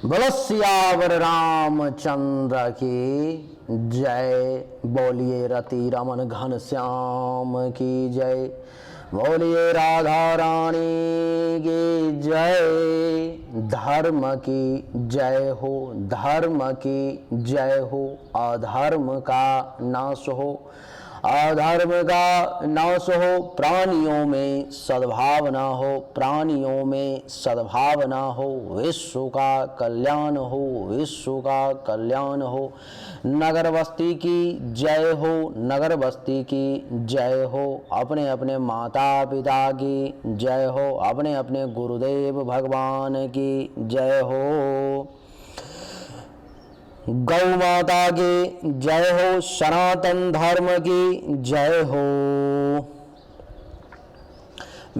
बोलो सियावर रामचंद्र की जय। बोलिए रति रमन घन श्याम की जय। बोलिए राधा रानी की जय। धर्म की जय हो, धर्म की जय हो। अधर्म का नाश हो, अधर्म का नाश हो। प्राणियों में सद्भावना हो, प्राणियों में सद्भावना हो। विश्व का कल्याण हो, विश्व का कल्याण हो। नगर बस्ती की जय हो, नगर बस्ती की जय हो। अपने अपने माता पिता की जय हो, अपने अपने गुरुदेव भगवान की जय हो। गौ माता की जय हो, सनातन धर्म की जय हो।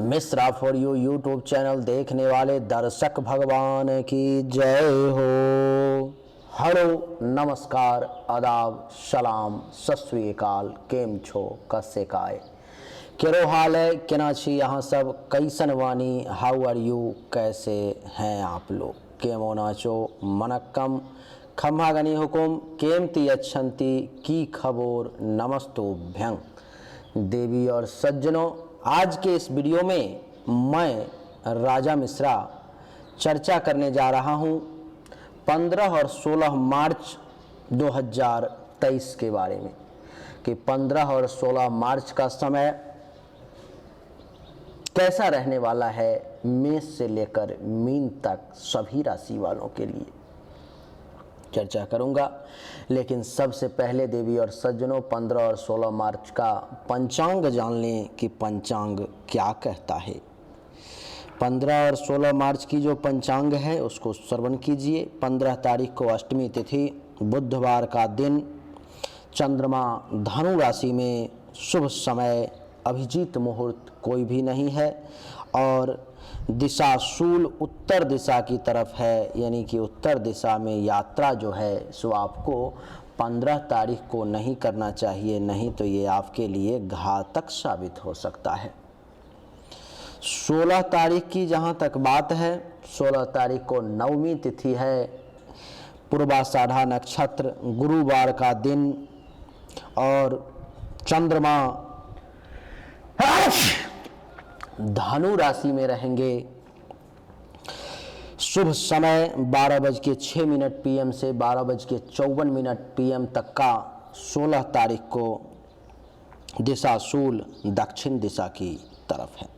Mishra for you YouTube channel देखने वाले दर्शक भगवान की जय हो। हेलो, नमस्कार, आदाब, सलाम, सत श्री अकाल। केम छो, कस्से काय, केरो हाल है, केना छी यहाँ सब, कैसन वानी, हाउ आर यू, कैसे हैं आप लोग, केमो नाचो, मनक्कम, खम्हा गनी हुकुम, केमती अच्छंती की खबोर, नमस्तोभ्यं। देवी और सज्जनों, आज के इस वीडियो में मैं राजा मिश्रा चर्चा करने जा रहा हूँ 15 और 16 मार्च 2023 के बारे में कि 15 और 16 मार्च का समय कैसा रहने वाला है मेष से लेकर मीन तक सभी राशि वालों के लिए चर्चा करूंगा। लेकिन सबसे पहले देवी और सज्जनों 15 और 16 मार्च का पंचांग जान लें कि पंचांग क्या कहता है। 15 और 16 मार्च की जो पंचांग है उसको श्रवण कीजिए। 15 तारीख को अष्टमी तिथि, बुधवार का दिन, चंद्रमा धनु राशि में, शुभ समय, अभिजीत मुहूर्त कोई भी नहीं है और दिशा शूल उत्तर दिशा की तरफ है, यानी कि उत्तर दिशा में यात्रा जो है सो आपको 15 तारीख को नहीं करना चाहिए, नहीं तो ये आपके लिए घातक साबित हो सकता है। 16 तारीख की जहाँ तक बात है, 16 तारीख को नवमी तिथि है, पूर्वाषाढ़ा नक्षत्र, गुरुवार का दिन और चंद्रमा धनु राशि में रहेंगे। शुभ समय 12:06 PM से 12:54 PM तक का 16 तारीख को दिशा शूल दक्षिण दिशा की तरफ है।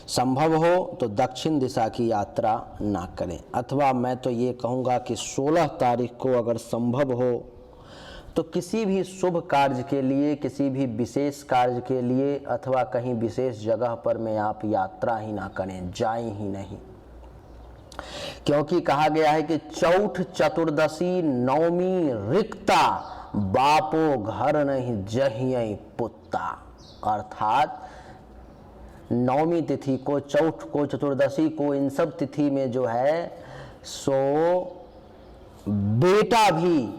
संभव हो तो दक्षिण दिशा की यात्रा ना करें, अथवा मैं तो ये कहूँगा कि 16 तारीख को अगर संभव हो तो किसी भी शुभ कार्य के लिए, किसी भी विशेष कार्य के लिए अथवा कहीं विशेष जगह पर में आप यात्रा ही ना करें, जाएं ही नहीं। क्योंकि कहा गया है कि चौथ चतुर्दशी नवमी रिक्ता, बापो घर नहीं जहियं पुत्ता। अर्थात नवमी तिथि को, चौथ को, चतुर्दशी को, इन सब तिथि में जो है सो बेटा भी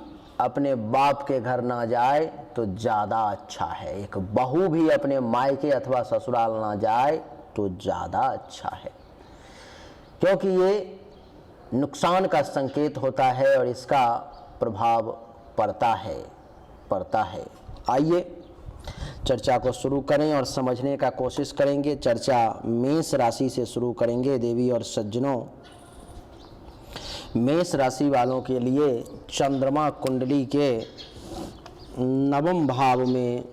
अपने बाप के घर ना जाए तो ज़्यादा अच्छा है। एक बहू भी अपने मायके अथवा ससुराल ना जाए तो ज़्यादा अच्छा है, क्योंकि ये नुकसान का संकेत होता है और इसका प्रभाव पड़ता है। आइए चर्चा को शुरू करें और समझने का कोशिश करेंगे। चर्चा मेष राशि से शुरू करेंगे। देवी और सज्जनों, मेष राशि वालों के लिए चंद्रमा कुंडली के नवम भाव में,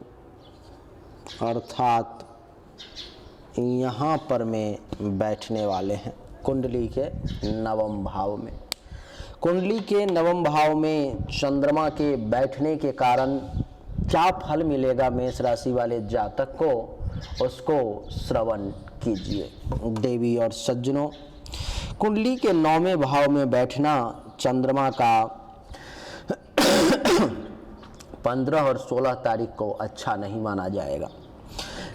अर्थात यहाँ पर में बैठने वाले हैं। कुंडली के नवम भाव में, कुंडली के नवम भाव में चंद्रमा के बैठने के कारण क्या फल मिलेगा मेष राशि वाले जातक को, उसको श्रवण कीजिए। देवी और सज्जनों, कुंडली के 9वें भाव में बैठना चंद्रमा का 15 और 16 तारीख को अच्छा नहीं माना जाएगा,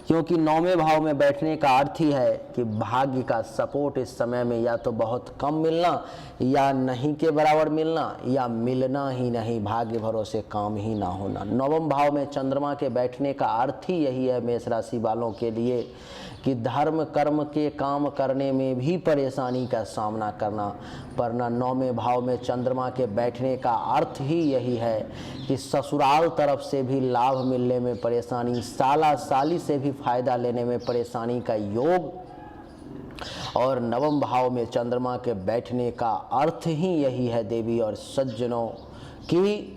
क्योंकि 9वें भाव में बैठने का अर्थ ही है कि भाग्य का सपोर्ट इस समय में या तो बहुत कम मिलना या नहीं के बराबर मिलना या मिलना ही नहीं, भाग्य भरोसे काम ही ना होना। 9वें भाव में चंद्रमा के बैठने का अर्थ ही यही है मेष राशि वालों के लिए कि धर्म कर्म के काम करने में भी परेशानी का सामना करना पड़ना। 9वें भाव में चंद्रमा के बैठने का अर्थ ही यही है कि ससुराल तरफ से भी लाभ मिलने में परेशानी, साला साली से भी फायदा लेने में परेशानी का योग। और 9वें भाव में चंद्रमा के बैठने का अर्थ ही यही है देवी और सज्जनों कि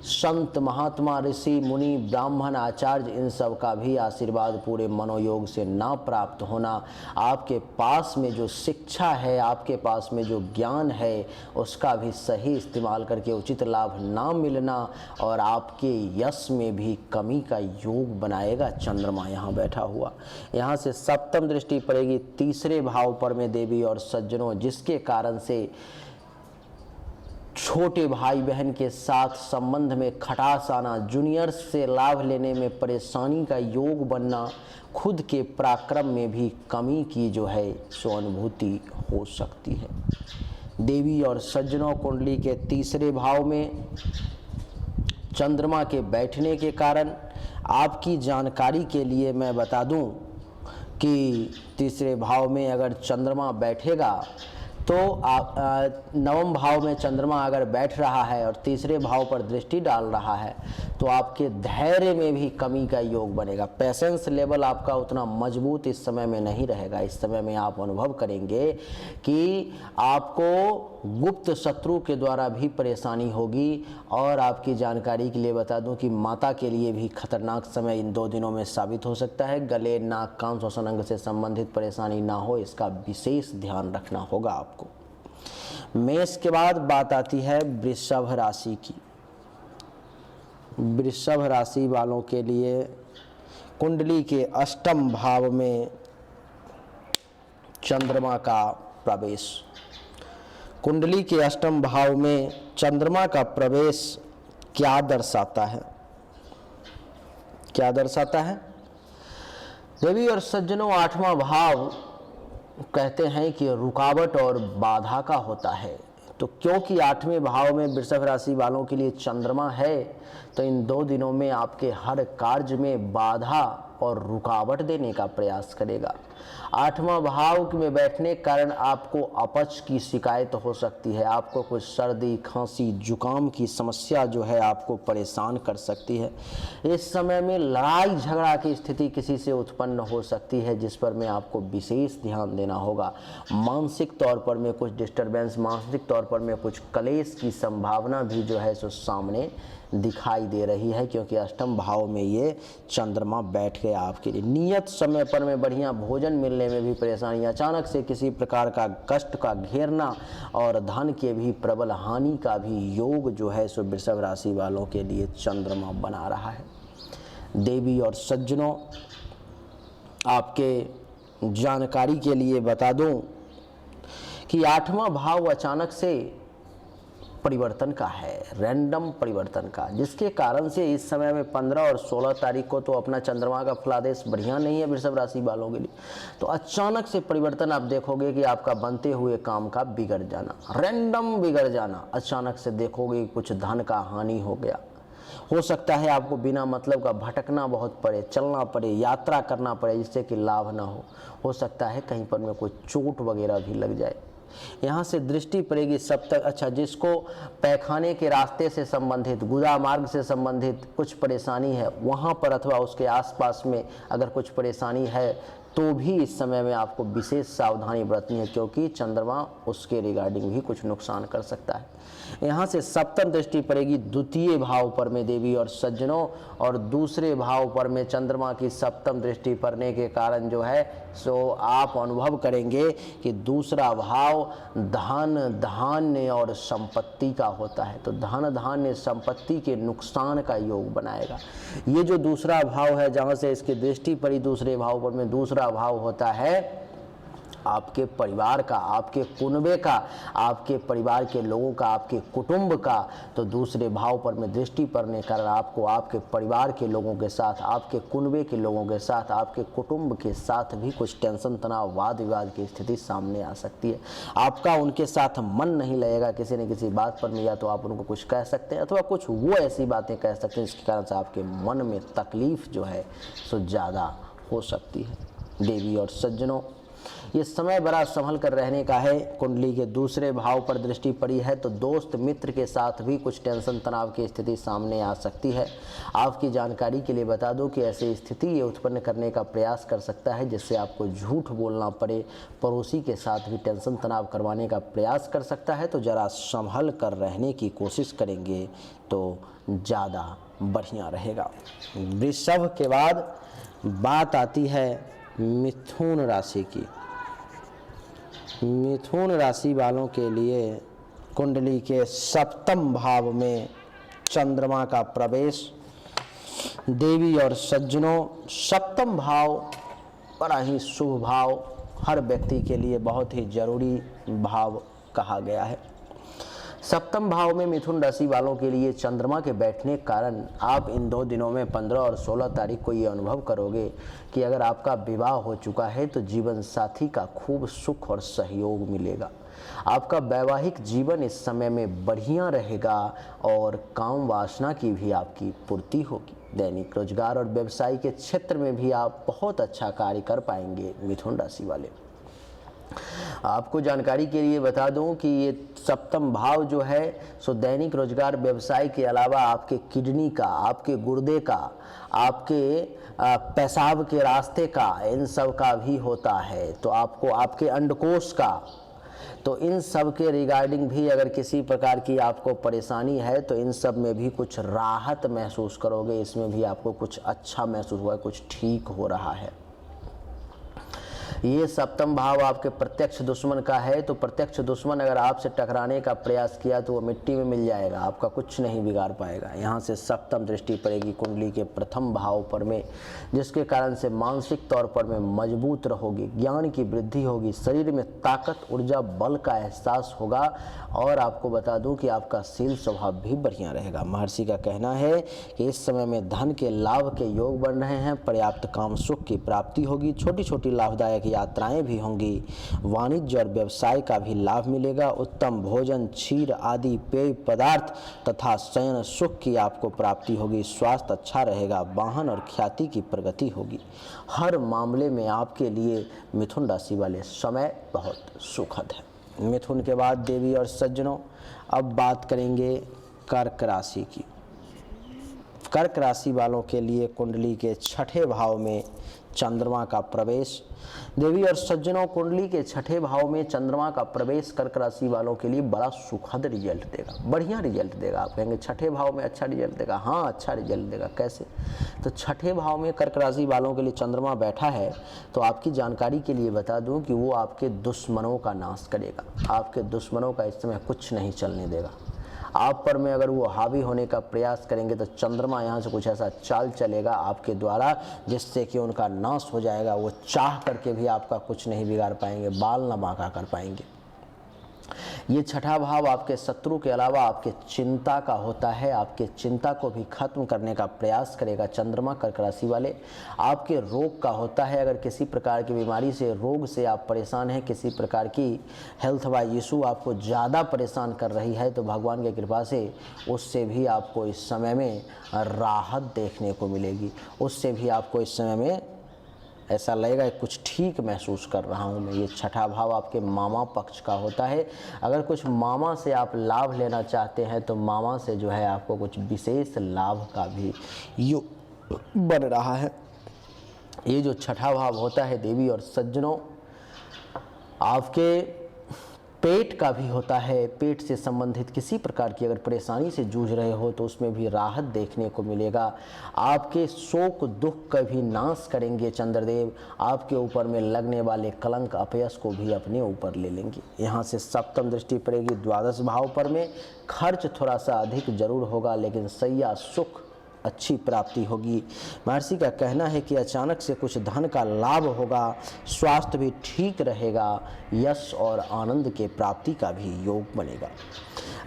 संत महात्मा ऋषि मुनि ब्राह्मण आचार्य इन सब का भी आशीर्वाद पूरे मनोयोग से ना प्राप्त होना। आपके पास में जो शिक्षा है, आपके पास में जो ज्ञान है, उसका भी सही इस्तेमाल करके उचित लाभ ना मिलना और आपके यश में भी कमी का योग बनाएगा चंद्रमा यहाँ बैठा हुआ। यहाँ से सप्तम दृष्टि पड़ेगी तीसरे भाव पर में देवी और सज्जनों, जिसके कारण से छोटे भाई बहन के साथ संबंध में खटास आना, जूनियर्स से लाभ लेने में परेशानी का योग बनना, खुद के पराक्रम में भी कमी की जो है सो अनुभूति हो सकती है। देवी और सज्जनों, कुंडली के तीसरे भाव में चंद्रमा के बैठने के कारण आपकी जानकारी के लिए मैं बता दूं कि तीसरे भाव में अगर चंद्रमा बैठेगा तो 9वें भाव में चंद्रमा अगर बैठ रहा है और तीसरे भाव पर दृष्टि डाल रहा है तो आपके धैर्य में भी कमी का योग बनेगा। पेशेंस लेवल आपका उतना मजबूत इस समय में नहीं रहेगा। इस समय में आप अनुभव करेंगे कि आपको गुप्त शत्रु के द्वारा भी परेशानी होगी। और आपकी जानकारी के लिए बता दूं कि माता के लिए भी खतरनाक समय इन 2 दिनों में साबित हो सकता है। गले, नाक, कान, श्वसन अंग से संबंधित परेशानी ना हो, इसका विशेष ध्यान रखना होगा आपको। मेष के बाद बात आती है वृषभ राशि की। वृषभ राशि वालों के लिए कुंडली के अष्टम भाव में चंद्रमा का प्रवेश। कुंडली के अष्टम भाव में चंद्रमा का प्रवेश क्या दर्शाता है? क्या दर्शाता है देवी और सज्जनों? 8वां भाव कहते हैं कि रुकावट और बाधा का होता है। तो क्योंकि 8वें भाव में वृषभ राशि वालों के लिए चंद्रमा है तो इन 2 दिनों में आपके हर कार्य में बाधा और रुकावट देने का प्रयास करेगा। 8वां भाव में बैठने के कारण आपको अपच की शिकायत हो सकती है। आपको कुछ सर्दी, खांसी, जुकाम की समस्या जो है आपको परेशान कर सकती है। इस समय में लड़ाई झगड़ा की स्थिति किसी से उत्पन्न हो सकती है, जिस पर में आपको विशेष ध्यान देना होगा। मानसिक तौर पर में कुछ डिस्टर्बेंस, मानसिक तौर पर में कुछ क्लेश की संभावना भी जो है सो सामने दिखाई दे रही है, क्योंकि अष्टम भाव में ये चंद्रमा बैठ गया आपके लिए। नियत समय पर में बढ़िया भोजन मिलने में भी परेशानी, अचानक से किसी प्रकार का कष्ट का घेरना और धन के भी प्रबल हानि का भी योग जो है सो वृषभ राशि वालों के लिए चंद्रमा बना रहा है। देवी और सज्जनों, आपके जानकारी के लिए बता दूं कि 8वां भाव अचानक से परिवर्तन का है, रैंडम परिवर्तन का, जिसके कारण से इस समय में 15 और 16 तारीख को तो अपना चंद्रमा का फलादेश बढ़िया नहीं है वृषभ राशि वालों के लिए। तो अचानक से परिवर्तन आप देखोगे कि आपका बनते हुए काम का बिगड़ जाना, रैंडम बिगड़ जाना। अचानक से देखोगे कुछ धन का हानि हो गया। हो सकता है आपको बिना मतलब का भटकना बहुत पड़े, चलना पड़े, यात्रा करना पड़े, जिससे कि लाभ ना हो सकता है कहीं पर में कोई चोट वगैरह भी लग जाए। यहाँ से दृष्टि पड़ेगी सप्तक। अच्छा, जिसको पैखाने के रास्ते से संबंधित, गुदा मार्ग से संबंधित कुछ परेशानी है, वहाँ पर अथवा उसके आसपास में अगर कुछ परेशानी है तो भी इस समय में आपको विशेष सावधानी बरतनी है, क्योंकि चंद्रमा उसके रिगार्डिंग भी कुछ नुकसान कर सकता है। यहाँ से सप्तम दृष्टि पड़ेगी द्वितीय भाव पर में देवी और सज्जनों, और दूसरे भाव पर में चंद्रमा की सप्तम दृष्टि पड़ने के कारण जो है सो आप अनुभव करेंगे कि दूसरा भाव धन, धान्य और संपत्ति का होता है। तो धन, धान्य, संपत्ति के नुकसान का योग बनाएगा। ये जो दूसरा भाव है, जहाँ से इसकी दृष्टि पड़ी दूसरे भाव पर में, दूसरा भाव होता है आपके परिवार का, आपके कुनबे का, आपके परिवार के लोगों का, आपके कुटुंब का, तो दूसरे भाव पर में दृष्टि पड़ने के कारण आपको आपके परिवार के लोगों के साथ, आपके कुनबे के लोगों के साथ, आपके कुटुंब के साथ भी कुछ टेंशन, तनाव, वाद विवाद की स्थिति सामने आ सकती है। आपका उनके साथ मन नहीं लगेगा किसी न किसी बात पर में, या तो आप उनको कुछ कह सकते हैं अथवा कुछ वो ऐसी बातें कह सकते हैं जिसके कारण से आपके मन में तकलीफ जो है सो ज़्यादा हो सकती है। देवी और सज्जनों, ये समय बड़ा संभल कर रहने का है। कुंडली के दूसरे भाव पर दृष्टि पड़ी है तो दोस्त मित्र के साथ भी कुछ टेंशन तनाव की स्थिति सामने आ सकती है। आपकी जानकारी के लिए बता दूं कि ऐसी स्थिति ये उत्पन्न करने का प्रयास कर सकता है जिससे आपको झूठ बोलना पड़े, पड़ोसी के साथ भी टेंशन तनाव करवाने का प्रयास कर सकता है। तो ज़रा संभल कर रहने की कोशिश करेंगे तो ज़्यादा बढ़िया रहेगा। वृषभ के बाद बात आती है मिथुन राशि की। मिथुन राशि वालों के लिए कुंडली के सप्तम भाव में चंद्रमा का प्रवेश। देवी और सज्जनों, सप्तम भाव बड़ा ही शुभ भाव, हर व्यक्ति के लिए बहुत ही जरूरी भाव कहा गया है। सप्तम भाव में मिथुन राशि वालों के लिए चंद्रमा के बैठने के कारण आप इन 2 दिनों में 15 और 16 तारीख को ये अनुभव करोगे कि अगर आपका विवाह हो चुका है तो जीवन साथी का खूब सुख और सहयोग मिलेगा। आपका वैवाहिक जीवन इस समय में बढ़िया रहेगा और काम वासना की भी आपकी पूर्ति होगी। दैनिक रोजगार और व्यवसाय के क्षेत्र में भी आप बहुत अच्छा कार्य कर पाएंगे। मिथुन राशि वाले, आपको जानकारी के लिए बता दूं कि ये सप्तम भाव जो है सो दैनिक रोजगार व्यवसाय के अलावा आपके किडनी का, आपके गुर्दे का, आपके पेशाब के रास्ते का, इन सब का भी होता है। तो आपको आपके अंडकोश का, तो इन सब के रिगार्डिंग भी अगर किसी प्रकार की आपको परेशानी है तो इन सब में भी कुछ राहत महसूस करोगे। इसमें भी आपको कुछ अच्छा महसूस हुआ, कुछ ठीक हो रहा है। ये सप्तम भाव आपके प्रत्यक्ष दुश्मन का है, तो प्रत्यक्ष दुश्मन अगर आपसे टकराने का प्रयास किया तो वो मिट्टी में मिल जाएगा, आपका कुछ नहीं बिगाड़ पाएगा। यहाँ से सप्तम दृष्टि पड़ेगी कुंडली के प्रथम भाव पर में, जिसके कारण से मानसिक तौर पर में मजबूत रहोगे, ज्ञान की वृद्धि होगी, शरीर में ताकत, ऊर्जा, बल का एहसास होगा। और आपको बता दूं कि आपका शील स्वभाव भी बढ़िया रहेगा। महर्षि का कहना है कि इस समय में धन के लाभ के योग बन रहे हैं, पर्याप्त काम सुख की प्राप्ति होगी, छोटी छोटी लाभदायक यात्राएं भी होंगी, वाणिज्य और व्यवसाय का भी लाभ मिलेगा। उत्तम भोजन, क्षीर आदि पेय पदार्थ तथा शयन सुख की आपको प्राप्ति होगी। स्वास्थ्य अच्छा रहेगा, वाहन और ख्याति की प्रगति होगी। हर मामले में आपके लिए मिथुन राशि वाले समय बहुत सुखद है। मिथुन के बाद देवी और सज्जनों, अब बात करेंगे कर्क राशि की। कर्क राशि वालों के लिए कुंडली के छठे भाव में चंद्रमा का प्रवेश। देवी और सज्जनों, कुंडली के छठे भाव में चंद्रमा का प्रवेश कर्क राशि वालों के लिए बड़ा सुखद रिजल्ट देगा, बढ़िया रिजल्ट देगा। आप कहेंगे छठे भाव में अच्छा रिजल्ट देगा? हाँ, अच्छा रिजल्ट देगा। कैसे? तो छठे भाव में कर्क राशि वालों के लिए चंद्रमा बैठा है तो आपकी जानकारी के लिए बता दूं कि वो आपके दुश्मनों का नाश करेगा। आपके दुश्मनों का इस समय कुछ नहीं चलने देगा। आप पर में अगर वो हावी होने का प्रयास करेंगे तो चंद्रमा यहाँ से कुछ ऐसा चाल चलेगा आपके द्वारा जिससे कि उनका नाश हो जाएगा। वो चाह करके भी आपका कुछ नहीं बिगाड़ पाएंगे, बाल न बांका कर पाएंगे। ये छठा भाव आपके शत्रु के अलावा आपके चिंता का होता है। आपके चिंता को भी खत्म करने का प्रयास करेगा चंद्रमा कर्क राशि वाले। आपके रोग का होता है, अगर किसी प्रकार की बीमारी से, रोग से आप परेशान हैं, किसी प्रकार की हेल्थ वाइज इशू आपको ज़्यादा परेशान कर रही है तो भगवान की कृपा से उससे भी आपको इस समय में राहत देखने को मिलेगी। उससे भी आपको इस समय में ऐसा लगेगा कुछ ठीक महसूस कर रहा हूँ मैं। ये छठा भाव आपके मामा पक्ष का होता है। अगर कुछ मामा से आप लाभ लेना चाहते हैं तो मामा से जो है आपको कुछ विशेष लाभ का भी योग बन रहा है। ये जो छठा भाव होता है देवी और सज्जनों, आपके पेट का भी होता है। पेट से संबंधित किसी प्रकार की अगर परेशानी से जूझ रहे हो तो उसमें भी राहत देखने को मिलेगा। आपके शोक दुख का भी नाश करेंगे चंद्रदेव। आपके ऊपर में लगने वाले कलंक अपयश को भी अपने ऊपर ले लेंगे। यहाँ से सप्तम दृष्टि पड़ेगी द्वादश भाव पर में। खर्च थोड़ा सा अधिक जरूर होगा लेकिन सैया सुख अच्छी प्राप्ति होगी। महर्षि का कहना है कि अचानक से कुछ धन का लाभ होगा, स्वास्थ्य भी ठीक रहेगा, यश और आनंद के प्राप्ति का भी योग बनेगा।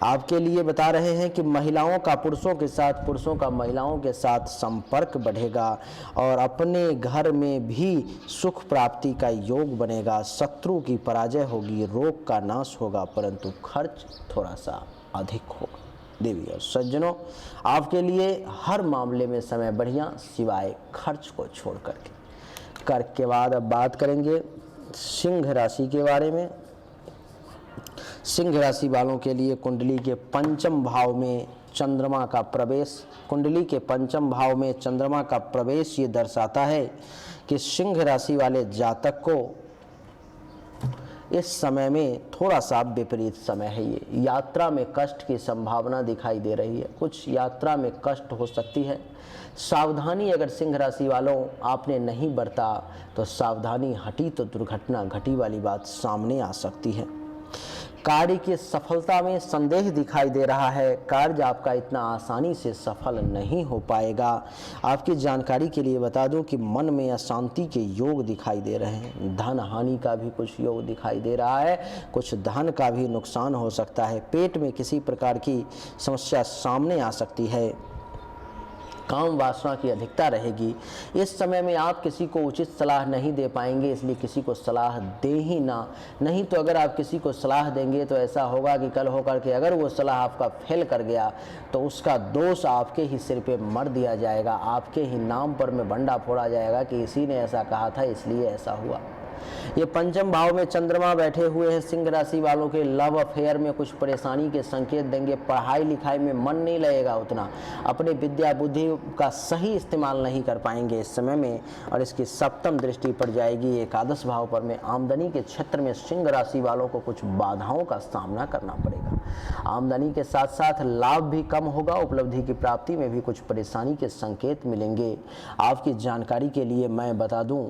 आपके लिए बता रहे हैं कि महिलाओं का पुरुषों के साथ, पुरुषों का महिलाओं के साथ संपर्क बढ़ेगा और अपने घर में भी सुख प्राप्ति का योग बनेगा। शत्रु की पराजय होगी, रोग का नाश होगा, परंतु खर्च थोड़ा सा अधिक होगा। देवी और सज्जनों, आपके लिए हर मामले में समय बढ़िया, सिवाय खर्च को छोड़ करके। कर्क के बाद अब बात करेंगे सिंह राशि के बारे में। सिंह राशि वालों के लिए कुंडली के पंचम भाव में चंद्रमा का प्रवेश, कुंडली के पंचम भाव में चंद्रमा का प्रवेश ये दर्शाता है कि सिंह राशि वाले जातक को इस समय में थोड़ा सा विपरीत समय है। ये यात्रा में कष्ट की संभावना दिखाई दे रही है, कुछ यात्रा में कष्ट हो सकती है। सावधानी अगर सिंह राशि वालों आपने नहीं बरता तो सावधानी हटी तो दुर्घटना घटी वाली बात सामने आ सकती है। कार्य की सफलता में संदेह दिखाई दे रहा है, कार्य आपका इतना आसानी से सफल नहीं हो पाएगा। आपकी जानकारी के लिए बता दूं कि मन में अशांति के योग दिखाई दे रहे हैं, धन हानि का भी कुछ योग दिखाई दे रहा है, कुछ धन का भी नुकसान हो सकता है, पेट में किसी प्रकार की समस्या सामने आ सकती है, काम वासना की अधिकता रहेगी। इस समय में आप किसी को उचित सलाह नहीं दे पाएंगे, इसलिए किसी को सलाह दे ही ना। नहीं तो अगर आप किसी को सलाह देंगे तो ऐसा होगा कि कल होकर के अगर वो सलाह आपका फेल कर गया तो उसका दोष आपके ही सिर पे मर दिया जाएगा, आपके ही नाम पर में बंडा फोड़ा जाएगा कि इसी ने ऐसा कहा था इसलिए ऐसा हुआ। ये पंचम भाव में चंद्रमा बैठे हुए हैं, सिंह राशि वालों के लव अफेयर में कुछ परेशानी के संकेत देंगे, पढ़ाई लिखाई में मन नहीं लगेगा उतना, अपने विद्या बुद्धि का सही इस्तेमाल नहीं कर पाएंगे इस समय में। और इसकी सप्तम दृष्टि पड़ जाएगी एकादश भाव पर में। आमदनी के क्षेत्र में सिंह राशि वालों को कुछ बाधाओं का सामना करना पड़ेगा। आमदनी के साथ साथ लाभ भी कम होगा, उपलब्धि की प्राप्ति में भी कुछ परेशानी के संकेत मिलेंगे। आपकी जानकारी के लिए मैं बता दूं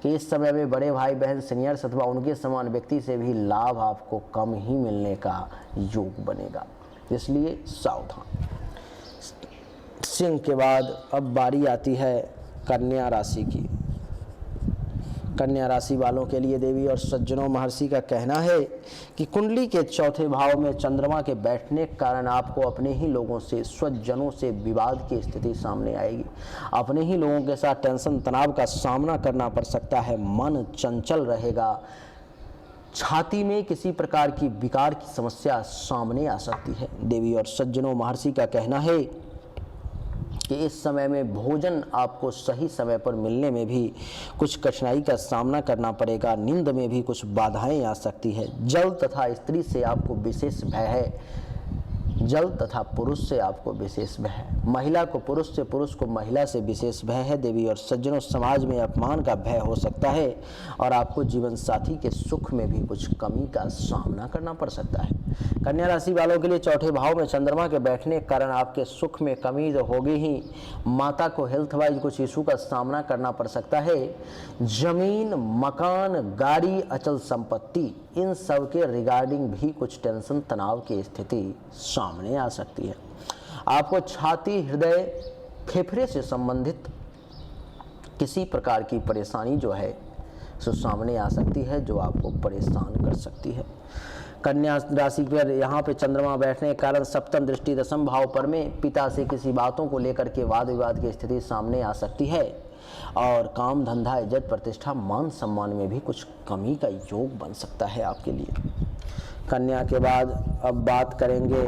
कि इस समय में बड़े भाई बहन सीनियर्स अथवा उनके समान व्यक्ति से भी लाभ आपको कम ही मिलने का योग बनेगा, इसलिए सावधान। सिंह के बाद अब बारी आती है कन्या राशि की। कन्या राशि वालों के लिए देवी और सज्जनों, महर्षि का कहना है कि कुंडली के चौथे भाव में चंद्रमा के बैठने के कारण आपको अपने ही लोगों से, स्वजनों से विवाद की स्थिति सामने आएगी। अपने ही लोगों के साथ टेंशन तनाव का सामना करना पड़ सकता है, मन चंचल रहेगा, छाती में किसी प्रकार की विकार की समस्या सामने आ सकती है। देवी और सज्जनों, महर्षि का कहना है कि इस समय में भोजन आपको सही समय पर मिलने में भी कुछ कठिनाई का सामना करना पड़ेगा, नींद में भी कुछ बाधाएं आ सकती है। जल तथा स्त्री से आपको विशेष भय है, जल तथा पुरुष से आपको विशेष भय है, महिला को पुरुष से, पुरुष को महिला से विशेष भय है। देवी और सज्जनों, समाज में अपमान का भय हो सकता है और आपको जीवन साथी के सुख में भी कुछ कमी का सामना करना पड़ सकता है। कन्या राशि वालों के लिए चौथे भाव में चंद्रमा के बैठने के कारण आपके सुख में कमी तो होगी ही, माता को हेल्थ वाइज कुछ इशू का सामना करना पड़ सकता है। जमीन, मकान, गाड़ी, अचल संपत्ति, इन सब के रिगार्डिंग भी कुछ टेंशन तनाव की स्थिति सामने आ सकती है। आपको छाती, हृदय, फेफड़े से संबंधित किसी प्रकार की परेशानी जो है सो सामने आ सकती है, जो आपको परेशान कर सकती है। कन्या राशि पर यहाँ पे चंद्रमा बैठने के कारण सप्तम दृष्टि दशम भाव पर में पिता से किसी बातों को लेकर के वाद विवाद की स्थिति सामने आ सकती है और काम धंधा, इज्जत प्रतिष्ठा, मान सम्मान में भी कुछ कमी का योग बन सकता है आपके लिए। कन्या के बाद अब बात करेंगे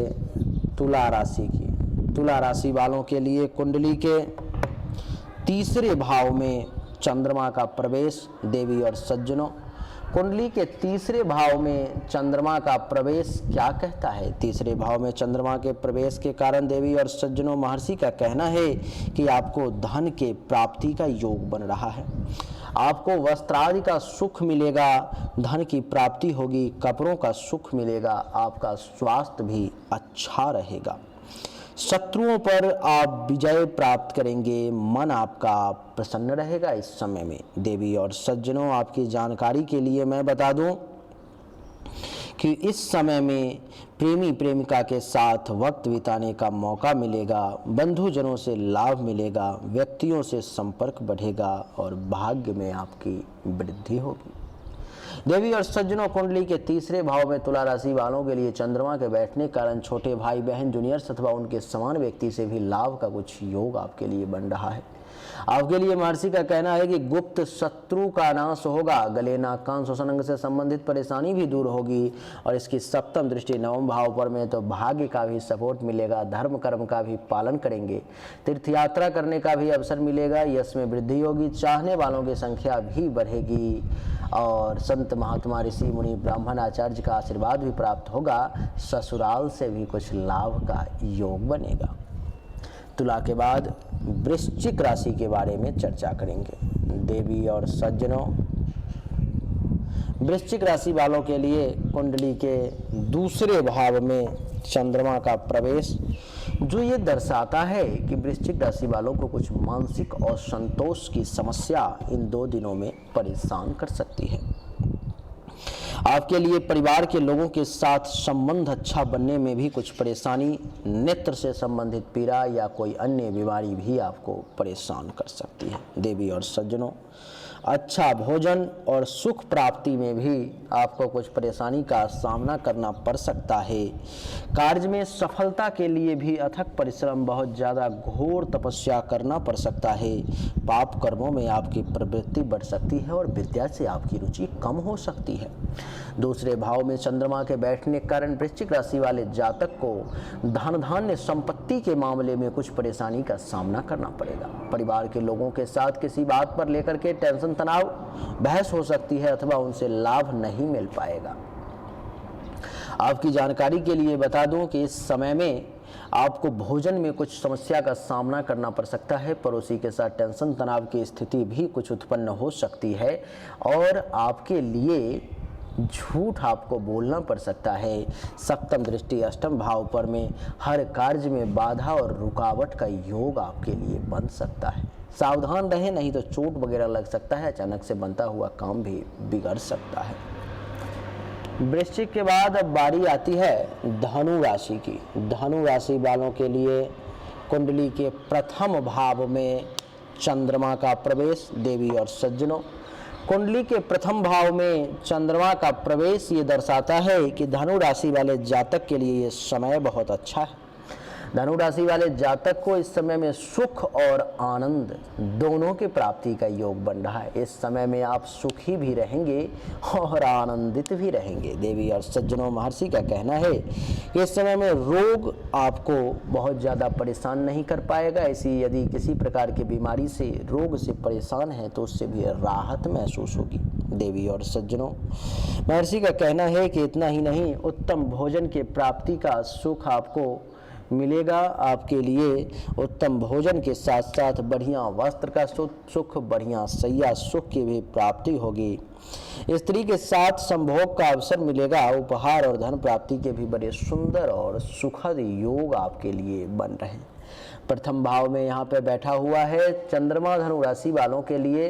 तुला राशि की। तुला राशि वालों के लिए कुंडली के तीसरे भाव में चंद्रमा का प्रवेश। देवी और सज्जनों, कुंडली के तीसरे भाव में चंद्रमा का प्रवेश क्या कहता है? तीसरे भाव में चंद्रमा के प्रवेश के कारण देवी और सज्जनों, महर्षि का कहना है कि आपको धन के प्राप्ति का योग बन रहा है। आपको वस्त्रादि का सुख मिलेगा, धन की प्राप्ति होगी, कपड़ों का सुख मिलेगा, आपका स्वास्थ्य भी अच्छा रहेगा। शत्रुओं पर आप विजय प्राप्त करेंगे, मन आपका प्रसन्न रहेगा इस समय में। देवी और सज्जनों, आपकी जानकारी के लिए मैं बता दूं कि इस समय में प्रेमी प्रेमिका के साथ वक्त बिताने का मौका मिलेगा, बंधुजनों से लाभ मिलेगा, व्यक्तियों से संपर्क बढ़ेगा और भाग्य में आपकी वृद्धि होगी। देवी और सज्जनों, कुंडली के तीसरे भाव में तुला राशि वालों के लिए चंद्रमा के बैठने के कारण छोटे भाई बहन, जूनियर्स अथवा उनके समान व्यक्ति से भी लाभ का कुछ योग आपके लिए बन रहा है। आपके लिए महर्षि का कहना है कि गुप्त शत्रु का नाश होगा, गले, नाक, कान, श्वसन अंग से संबंधित परेशानी भी दूर होगी और इसकी सप्तम दृष्टि नवम भाव पर में तो भाग्य का भी सपोर्ट मिलेगा, धर्म कर्म का भी पालन करेंगे, तीर्थ यात्रा करने का भी अवसर मिलेगा, यश में वृद्धि होगी, चाहने वालों की संख्या भी बढ़ेगी और संत महात्मा ऋषि मुनि ब्राह्मण आचार्य का आशीर्वाद भी प्राप्त होगा। ससुराल से भी कुछ लाभ का योग बनेगा। तुला के बाद वृश्चिक राशि के बारे में चर्चा करेंगे। देवी और सज्जनों, वृश्चिक राशि वालों के लिए कुंडली के दूसरे भाव में चंद्रमा का प्रवेश जो ये दर्शाता है कि वृश्चिक राशि वालों को कुछ मानसिक असंतोष की समस्या इन 2 दिनों में परेशान कर सकती है। आपके लिए परिवार के लोगों के साथ संबंध अच्छा बनने में भी कुछ परेशानी, नेत्र से संबंधित पीड़ा या कोई अन्य बीमारी भी आपको परेशान कर सकती है। देवी और सज्जनों, अच्छा भोजन और सुख प्राप्ति में भी आपको कुछ परेशानी का सामना करना पड़ सकता है। कार्य में सफलता के लिए भी अथक परिश्रम, बहुत ज़्यादा घोर तपस्या करना पड़ सकता है। पाप कर्मों में आपकी प्रवृत्ति बढ़ सकती है और विद्या से आपकी रुचि कम हो सकती है। दूसरे भाव में चंद्रमा के बैठने के कारण वृश्चिक राशि वाले जातक को धन धान्य संपत्ति के मामले में कुछ परेशानी का सामना करना पड़ेगा। परिवार के लोगों के साथ किसी बात पर लेकर के टेंशन, तनाव, बहस हो सकती है अथवा उनसे लाभ नहीं मिल पाएगा। आपकी जानकारी के लिए बता दूं कि इस समय में आपको भोजन में कुछ समस्या का सामना करना पड़ सकता है। पड़ोसी के साथ टेंशन, तनाव की स्थिति भी कुछ उत्पन्न हो सकती है और आपके लिए झूठ आपको बोलना पड़ सकता है। सप्तम दृष्टि अष्टम भाव पर में हर कार्य में बाधा और रुकावट का योग आपके लिए बन सकता है। सावधान रहें, नहीं तो चोट वगैरह लग सकता है। अचानक से बनता हुआ काम भी बिगड़ सकता है। वृश्चिक के बाद अब बारी आती है धनु राशि की। धनु राशि वालों के लिए कुंडली के प्रथम भाव में चंद्रमा का प्रवेश। देवी और सज्जनों, कुंडली के प्रथम भाव में चंद्रमा का प्रवेश ये दर्शाता है कि धनु राशि वाले जातक के लिए ये समय बहुत अच्छा है। धनु राशि वाले जातक को इस समय में सुख और आनंद दोनों की प्राप्ति का योग बन रहा है। इस समय में आप सुखी भी रहेंगे और आनंदित भी रहेंगे। देवी और सज्जनों, महर्षि का कहना है कि इस समय में रोग आपको बहुत ज़्यादा परेशान नहीं कर पाएगा। ऐसी यदि किसी प्रकार की बीमारी से, रोग से परेशान है तो उससे भी राहत महसूस होगी। देवी और सज्जनों, महर्षि का कहना है कि इतना ही नहीं, उत्तम भोजन के प्राप्ति का सुख आपको मिलेगा। आपके लिए उत्तम भोजन के साथ साथ बढ़िया वस्त्र का सुख, बढ़िया सैया सुख की भी प्राप्ति होगी। स्त्री के साथ संभोग का अवसर मिलेगा। उपहार और धन प्राप्ति के भी बड़े सुंदर और सुखद योग आपके लिए बन रहे हैं। प्रथम भाव में यहाँ पे बैठा हुआ है चंद्रमा धनु राशि वालों के लिए,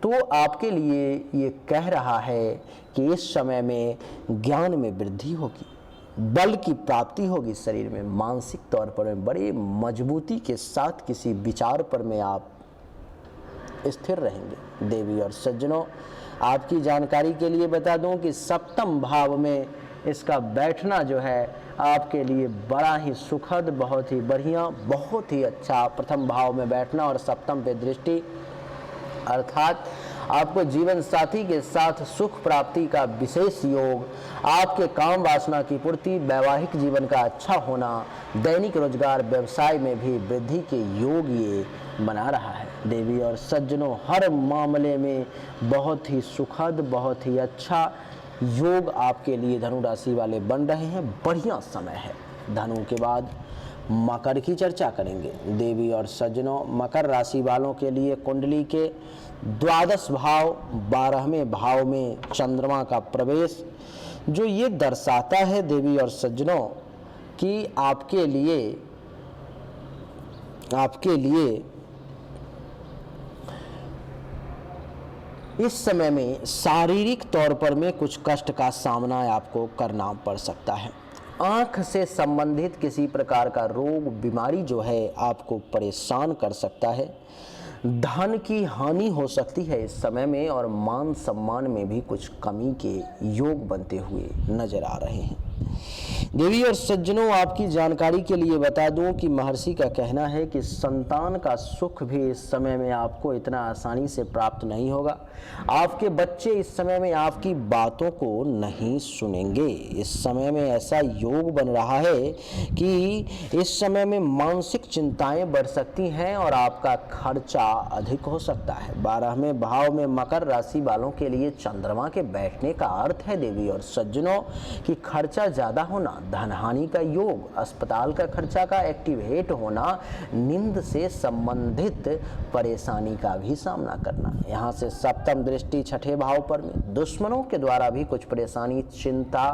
तो आपके लिए ये कह रहा है कि इस समय में ज्ञान में वृद्धि होगी, बल की प्राप्ति होगी, शरीर में मानसिक तौर पर बड़ी मजबूती के साथ किसी विचार पर में आप स्थिर रहेंगे। देवी और सज्जनों, आपकी जानकारी के लिए बता दूं कि सप्तम भाव में इसका बैठना जो है आपके लिए बड़ा ही सुखद, बहुत ही बढ़िया, बहुत ही अच्छा प्रथम भाव में बैठना और सप्तम पे दृष्टि, अर्थात आपको जीवन साथी के साथ सुख प्राप्ति का विशेष योग, आपके काम वासना की पूर्ति, वैवाहिक जीवन का अच्छा होना, दैनिक रोजगार व्यवसाय में भी वृद्धि के योग ये बना रहा है। देवी और सज्जनों, हर मामले में बहुत ही सुखद, बहुत ही अच्छा योग आपके लिए धनु राशि वाले बन रहे हैं। बढ़िया समय है। धनु के बाद मकर की चर्चा करेंगे। देवी और सज्जनों, मकर राशि वालों के लिए कुंडली के द्वादश भाव 12वें भाव में चंद्रमा का प्रवेश जो ये दर्शाता है देवी और सज्जनों कि आपके लिए इस समय में शारीरिक तौर पर में कुछ कष्ट का सामना आपको करना पड़ सकता है। आँख से संबंधित किसी प्रकार का रोग बीमारी जो है आपको परेशान कर सकता है। धन की हानि हो सकती है इस समय में, और मान सम्मान में भी कुछ कमी के योग बनते हुए नजर आ रहे हैं। देवी और सज्जनों, आपकी जानकारी के लिए बता दूं कि महर्षि का कहना है कि संतान का सुख भी इस समय में आपको इतना आसानी से प्राप्त नहीं होगा। आपके बच्चे इस समय में आपकी बातों को नहीं सुनेंगे। इस समय में ऐसा योग बन रहा है कि इस समय में मानसिक चिंताएं बढ़ सकती हैं और आपका खर्चा अधिक हो सकता है। 12वें भाव में मकर राशि वालों के लिए चंद्रमा के बैठने का अर्थ है देवी और सज्जनों कि खर्चा ज्यादा होना, धनहानि का योग, अस्पताल का खर्चा का एक्टिवेट होना, नींद से संबंधित परेशानी का भी सामना करना। यहाँ से सप्तम दृष्टि छठे भाव पर में दुश्मनों के द्वारा भी कुछ परेशानी, चिंता,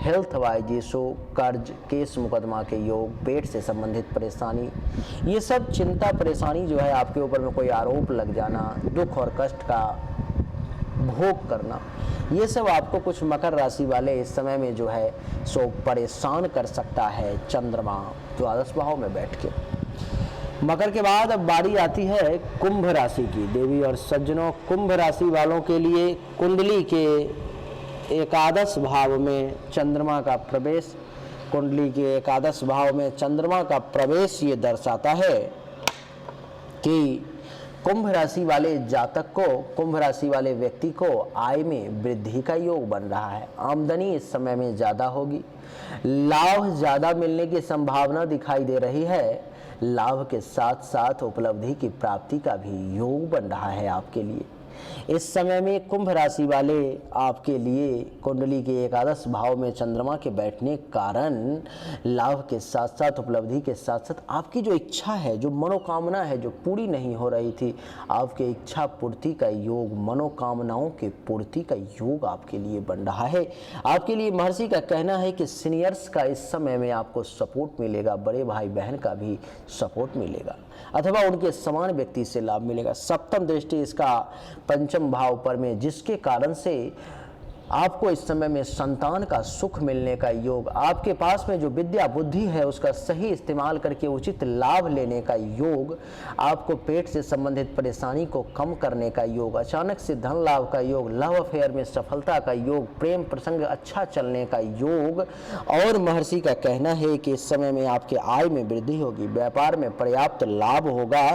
हेल्थ वाइज इशू, कर्ज, केस मुकदमा के योग, पेट से संबंधित परेशानी, ये सब चिंता परेशानी जो है आपके ऊपर में कोई आरोप लग जाना, दुख और कष्ट का भोग करना, ये सब आपको कुछ मकर राशि वाले इस समय में जो है सो परेशान कर सकता है चंद्रमा द्वादश भाव में बैठ के। मकर के बाद अब बारी आती है कुंभ राशि की। देवी और सज्जनों, कुंभ राशि वालों के लिए कुंडली के एकादश भाव में चंद्रमा का प्रवेश, कुंडली के एकादश भाव में चंद्रमा का प्रवेश ये दर्शाता है कि कुंभ राशि वाले जातक को, कुंभ राशि वाले व्यक्ति को आय में वृद्धि का योग बन रहा है। आमदनी इस समय में ज्यादा होगी, लाभ ज्यादा मिलने की संभावना दिखाई दे रही है। लाभ के साथ साथ उपलब्धि की प्राप्ति का भी योग बन रहा है आपके लिए। इस समय में कुंभ राशि वाले आपके लिए कुंडली के एकादश भाव में चंद्रमा के बैठने के कारण लाभ के साथ साथ उपलब्धि के साथ साथ आपकी जो इच्छा है, जो मनोकामना है, जो पूरी नहीं हो रही थी, आपके इच्छा पूर्ति का योग, मनोकामनाओं के पूर्ति का योग आपके लिए बन रहा है। आपके लिए महर्षि का कहना है कि सीनियर्स का इस समय में आपको सपोर्ट मिलेगा, बड़े भाई बहन का भी सपोर्ट मिलेगा अथवा उनके समान व्यक्ति से लाभ मिलेगा। सप्तम दृष्टि इसका पंचम भाव पर में, जिसके कारण से आपको इस समय में संतान का सुख मिलने का योग, आपके पास में जो विद्या बुद्धि है उसका सही इस्तेमाल करके उचित लाभ लेने का योग, आपको पेट से संबंधित परेशानी को कम करने का योग, अचानक से धन लाभ का योग, लव अफेयर में सफलता का योग, प्रेम प्रसंग अच्छा चलने का योग। और महर्षि का कहना है कि इस समय में आपके आय में वृद्धि होगी, व्यापार में पर्याप्त लाभ होगा,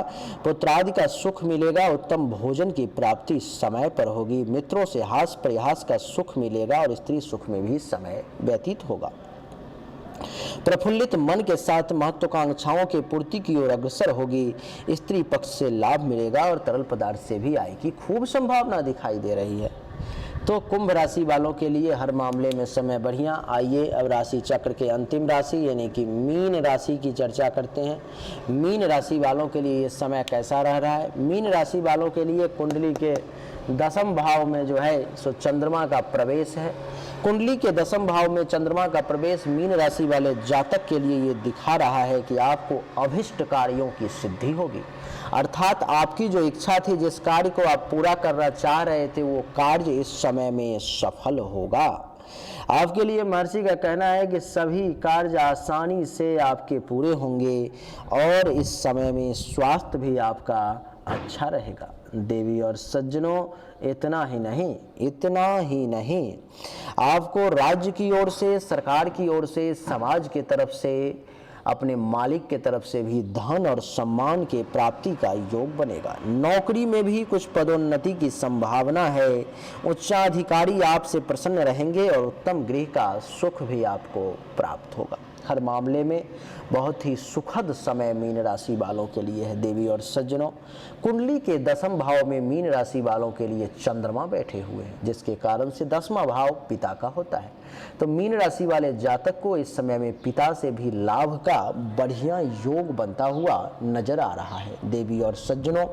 पुत्रादि का सुख मिलेगा, उत्तम भोजन की प्राप्ति समय पर होगी, मित्रों से हास परिहास का सुख मिलेगा और स्त्री सुख में भी समय व्यतीत होगा। प्रफुल्लित मन के साथ महत्वाकांक्षाओं के पूर्ति की ओर अग्रसर होगी, स्त्री पक्ष से लाभ मिलेगा और तरल पदार्थ से भी आय की खूब संभावना दिखाई दे रही है। तो कुंभ राशि वालों के लिए हर मामले में समय बढ़िया। आइए अब राशि चक्र के अंतिम राशि यानी कि मीन राशि की चर्चा करते हैं। मीन राशि वालों के लिए ये समय कैसा रह रहा है। मीन राशि वालों के लिए कुंडली के दसम भाव में जो है सो चंद्रमा का प्रवेश है। कुंडली के दसम भाव में चंद्रमा का प्रवेश मीन राशि वाले जातक के लिए ये दिखा रहा है कि आपको अभिष्ट कार्यों की सिद्धि होगी, अर्थात आपकी जो इच्छा थी, जिस कार्य को आप पूरा करना चाह रहे थे, वो कार्य इस समय में सफल होगा। आपके लिए महर्षि का कहना है कि सभी कार्य आसानी से आपके पूरे होंगे और इस समय में स्वास्थ्य भी आपका अच्छा रहेगा। देवी और सज्जनों, इतना ही नहीं, आपको राज्य की ओर से, सरकार की ओर से, समाज के तरफ से, अपने मालिक के तरफ से भी धन और सम्मान के प्राप्ति का योग बनेगा। नौकरी में भी कुछ पदोन्नति की संभावना है। उच्चाधिकारी आपसे प्रसन्न रहेंगे और उत्तम गृह का सुख भी आपको प्राप्त होगा। हर मामले में बहुत ही सुखद समय मीन राशि वालों के लिए है। देवी और सज्जनों, कुंडली के दसम भाव में मीन राशि वालों के लिए चंद्रमा बैठे हुए हैं, जिसके कारण से दसवां भाव पिता का होता है। तो मीन राशि वाले जातक को इस समय में पिता से भी लाभ का बढ़िया योग बनता हुआ नजर आ रहा है। देवी और सज्जनों,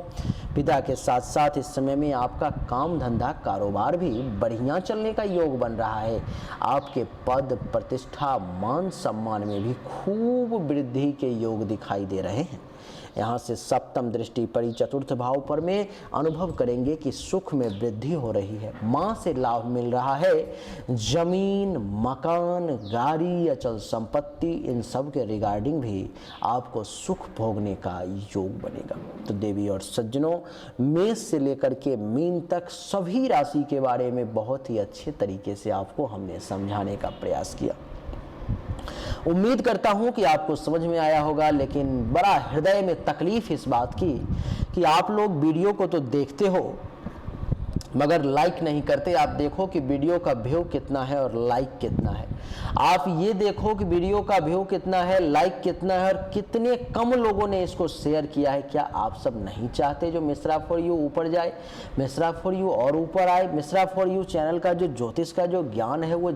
पिता के साथ साथ इस समय में आपका काम धंधा कारोबार भी बढ़िया चलने का योग बन रहा है। आपके पद प्रतिष्ठा मान सम्मान में भी खूब वृद्धि के योग दिखाई दे रहे हैं। यहाँ से सप्तम दृष्टि पड़ी चतुर्थ भाव पर में, अनुभव करेंगे कि सुख में वृद्धि हो रही है, माँ से लाभ मिल रहा है, जमीन, मकान, गाड़ी, अचल संपत्ति, इन सब के रिगार्डिंग भी आपको सुख भोगने का योग बनेगा। तो देवी और सज्जनों, मेष से लेकर के मीन तक सभी राशि के बारे में बहुत ही अच्छे तरीके से आपको हमने समझाने का प्रयास किया। उम्मीद करता हूं कि आपको समझ में आया होगा, लेकिन बड़ा हृदय में तकलीफ इस बात की कि आप लोग वीडियो को तो देखते हो मगर लाइक नहीं करते। आप देखो कि वीडियो का व्यू कितना है और लाइक कितना है। आप ये देखो कि वीडियो का व्यू कितना है, लाइक कितना है और कितने कम लोगों ने इसको शेयर किया है। क्या आप सब नहीं चाहते जो मिश्रा फॉर यू ऊपर जाए, मिश्रा फॉर यू और ऊपर आए, मिश्रा फॉर यू चैनल का जो ज्योतिष का जो ज्ञान है वो